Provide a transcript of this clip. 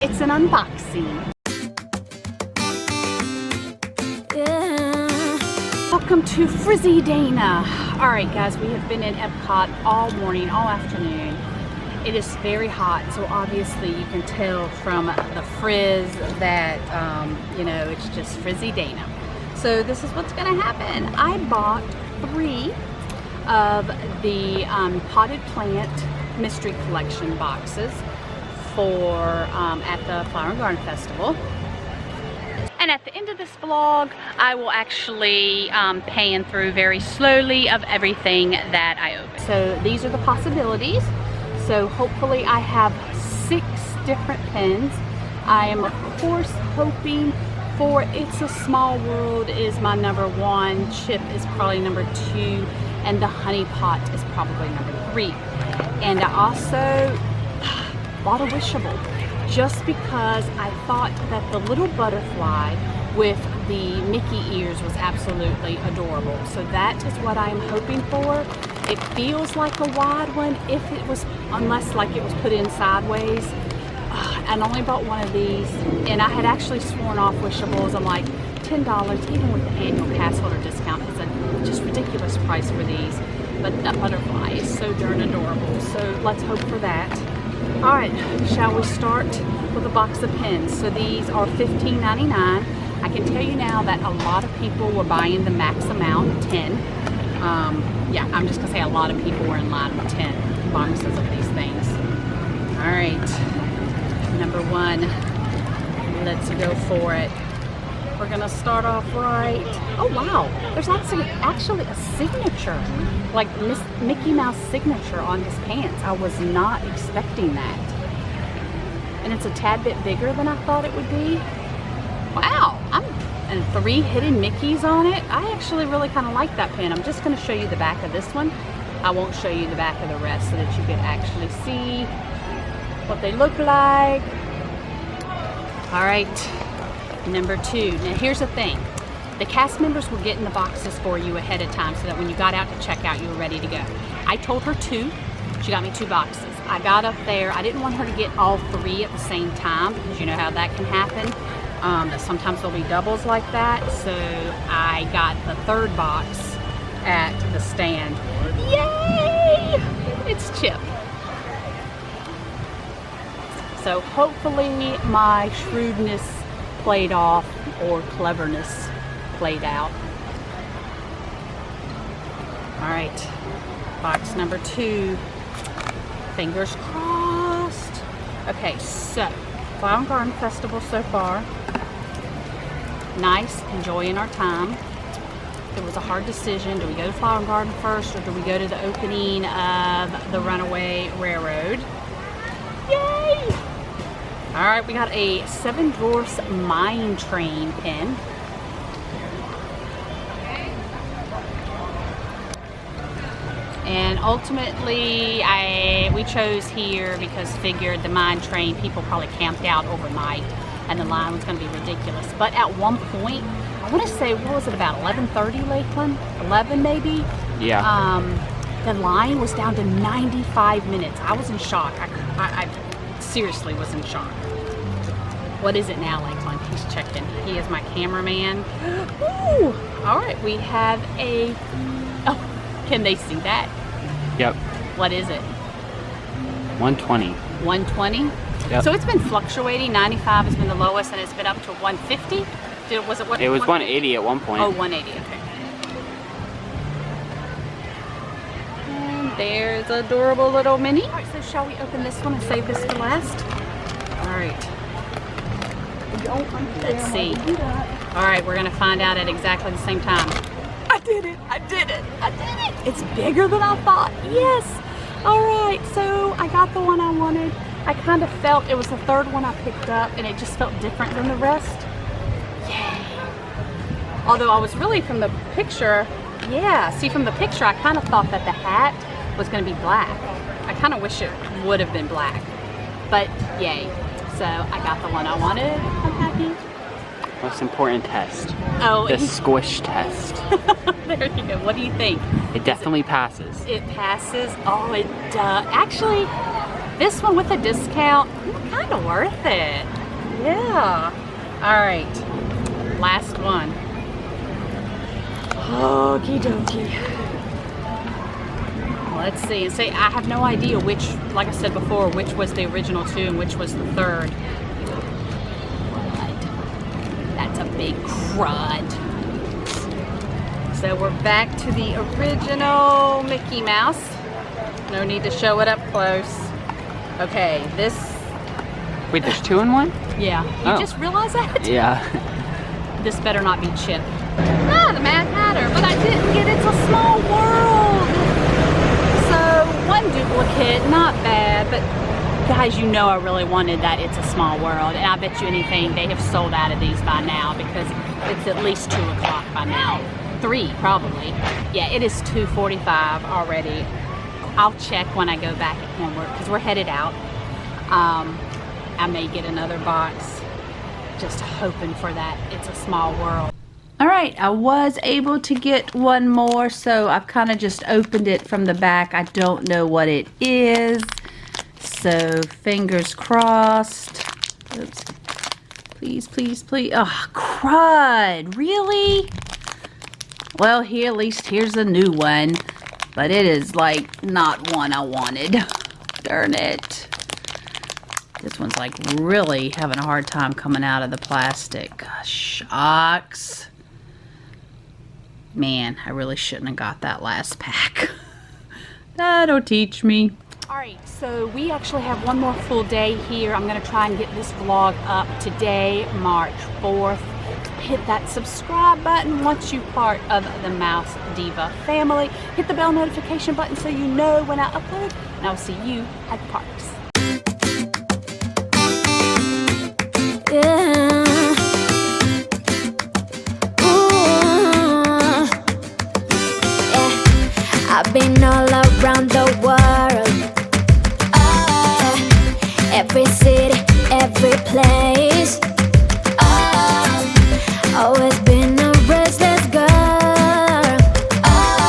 It's an unboxing. Welcome to Frizzy Dana. Alright guys, we have been in Epcot all morning, all afternoon. It is very hot, so obviously you can tell from the frizz that, you know, it's just Frizzy Dana. So this is what's going to happen. I bought 3 of the potted plant mystery collection boxes for at the Flower Garden Festival. And at the end of this vlog, I will actually pan through very slowly of everything that I open. So these are the possibilities. So hopefully I have 6 different pens. I am of course hoping for It's a Small World is my #1, Chip is probably #2, and the Honey Pot is probably #3. And I also bought a Wishable just because I thought that the little butterfly with the Mickey ears was absolutely adorable. So that is what I'm hoping for. It feels like a wide one if it was, unless like it was put in sideways. And only bought one of these, and I had actually sworn off Wishables. I'm like, $10, even with the annual pass holder discount, is a just ridiculous price for these. But that butterfly is so darn adorable. So let's hope for that. All right, shall we start with a box of pens? So these are $15.99. I can tell you now that a lot of people were buying the max amount, 10. Yeah, I'm just gonna say a lot of people were in line with 10 boxes of these things. All right, #1, let's go for it. We're gonna start off right. Oh wow, there's actually a signature, like Mickey Mouse signature on his pants. I was not expecting that. And it's a tad bit bigger than I thought it would be. Wow, and 3 hidden Mickeys on it. I actually really kind of like that pen. I'm just gonna show you the back of this one. I won't show you the back of the rest so that you can actually see what they look like. All right. #2. Now here's the thing. The cast members were getting the boxes for you ahead of time so that when you got out to check out, you were ready to go. I told her 2. She got me 2 boxes. I got up there. I didn't want her to get all 3 at the same time because you know how that can happen. That sometimes there'll be doubles like that. So I got the 3rd box at the stand. Yay! It's Chip. So hopefully my shrewdness played off, or cleverness played out. All right, box #2, fingers crossed. Okay, so Flower Garden Festival so far, nice, enjoying our time. It was a hard decision. Do we go to Flower Garden first, or do we go to the opening of the Runaway Railroad? Yay! All right, we got a 7 Dwarfs Mine Train pen. And ultimately, we chose here because figured the mine train people probably camped out overnight and the line was going to be ridiculous. But at one point, I want to say, what was it, about 11:30, Lakeland? 11 maybe? Yeah. The line was down to 95 minutes. I was in shock. I seriously was in shock. What is it now, Lakeland? He's checking. He is my cameraman. Ooh! All right, we have a, oh, can they see that? Yep. What is it? 120. 120? Yep. So it's been fluctuating. 95 has been the lowest, and it's been up to 150. Was it what? It was 180 at one point. Oh, 180, okay. And there's adorable little Minnie. All right, so shall we open this one and save this for last? All right. Let's see. All right, we're gonna find out at exactly the same time. I did it, I did it, I did it. It's bigger than I thought, yes. All right, so I got the one I wanted. I kind of felt it was the 3rd one I picked up and it just felt different than the rest. Yay. Although I was really from the picture, yeah, see from the picture, I kind of thought that the hat was gonna be black. I kind of wish it would have been black, but yay. So I got the one I wanted. I'm happy. Most important test. Oh, the squish test. There you go. What do you think? It definitely passes. It passes. Oh, it does. Actually, This one with a discount, kind of worth it. Yeah. All right, last one. Okie dokie. Let's see. And say I have no idea which, like I said before, which was the original two and which was the third. But that's a big crud. So we're back to the original Mickey Mouse. No need to show it up close. Okay, this. Wait, there's 2 in one? Yeah. You just realized that? Yeah. This better not be Chip. Ah, the Mad Hatter, but I didn't get It's a Small World. So, one duplicate, not bad, but guys, you know I really wanted that It's a Small World, and I bet you anything they have sold out of these by now because it's at least 2 o'clock by now. 3, probably. Yeah, it is 2:45 already. I'll check when I go back when because we're headed out. I may get another box. Just hoping for that It's a Small World. All right, I was able to get one more, so I've kind of just opened it from the back. I don't know what it is, so fingers crossed. Oops. Please, please, please. Oh, crud, really? Well, here, at least here's a new one, but it is like not one I wanted. Darn it. This one's like really having a hard time coming out of the plastic. Shucks. Man, I really shouldn't have got that last pack. That'll teach me. Alright, so we actually have one more full day here. I'm going to try and get this vlog up today, March 4th. Hit that subscribe button once you're part of the Mouse Diva family. Hit the bell notification button so you know when I upload, and I'll see you at the parks. I've been all